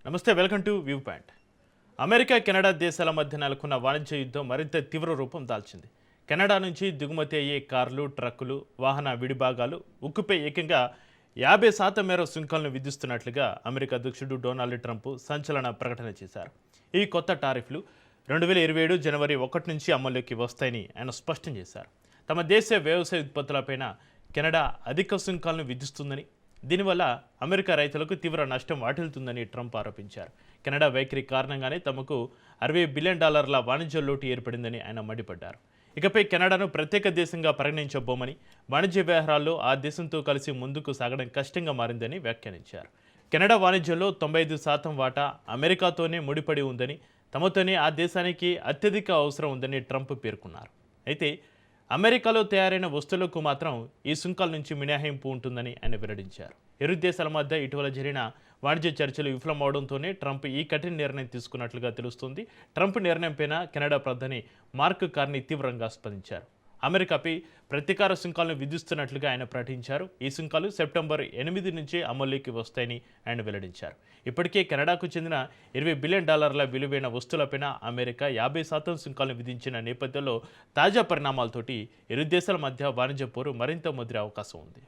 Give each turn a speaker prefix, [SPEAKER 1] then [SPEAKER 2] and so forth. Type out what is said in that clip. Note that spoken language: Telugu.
[SPEAKER 1] నమస్తే, welcome to view point. America Canada దేశాల మధ్య నెలకొన్న వాణిజ్య యుద్ధం మరింత తీవ్ర రూపం దాల్చింది. కెనడా నుంచి దిగుమతి అయ్యే కార్లు, ట్రక్కులు, వాహన విడిభాగాలు, ఉక్కుపై ఏకంగా 50% మేర సుంకాలను విధిస్తున్నట్లుగా అమెరికా అధ్యక్షుడు డొనాల్డ్ ట్రంప్ సంచలన ప్రకటన చేశారు. ఈ కొత్త టారిఫ్లు 2027 జనవరి 1 నుంచి అమల్లోకి వస్తాయని ఆయన స్పష్టం చేశారు. తమ దేశ వ్యవసాయ ఉత్పత్తులపైన కెనడా అధిక సుంకాలను విధిస్తుందని, దీనివల్ల అమెరికా రైతులకు తీవ్ర నష్టం వాటిల్తుందని ట్రంప్ ఆరోపించారు. కెనడా వైఖరి కారణంగానే తమకు $60 బిలియన్ వాణిజ్య లోటు ఏర్పడిందని ఆయన మండిపడ్డారు. ఇకపై కెనడాను ప్రత్యేక దేశంగా పరిగణించబోమని, వాణిజ్య వ్యవహారాల్లో ఆ దేశంతో కలిసి ముందుకు సాగడం కష్టంగా మారిందని వ్యాఖ్యానించారు. కెనడా వాణిజ్యంలో 95% వాటా అమెరికాతోనే ముడిపడి ఉందని, తమతోనే ఆ దేశానికి అత్యధిక అవసరం ఉందని ట్రంప్ పేర్కొన్నారు. అయితే అమెరికాలో తయారైన వస్తువులకు మాత్రం ఈ సుంకాల నుంచి మినహాయింపు ఉంటుందని ఆయన వెల్లడించారు. ఇరు దేశాల మధ్య ఇటీవల జరిగిన వాణిజ్య చర్చలు విఫలమవడంతోనే ట్రంప్ ఈ కఠిన నిర్ణయం తీసుకున్నట్లుగా తెలుస్తోంది. ట్రంప్ నిర్ణయంపైన కెనడా ప్రధాని మార్క్ కార్నీ తీవ్రంగా స్పందించారు. అమెరికాపై ప్రతీకార సుంకాలను విధిస్తున్నట్లుగా ఆయన ప్రకటించారు. ఈ సుంకాలు సెప్టెంబర్ 8 నుంచే అమల్లోకి వస్తాయని ఆయన వెల్లడించారు. ఇప్పటికే కెనడాకు చెందిన $20 బిలియన్ విలువైన వస్తువులపైన అమెరికా 50% సుంకాలను విధించిన నేపథ్యంలో తాజా పరిణామాలతోటి ఇరు దేశాల మధ్య వాణిజ్య పోరు మరింత ముదిరే అవకాశం ఉంది.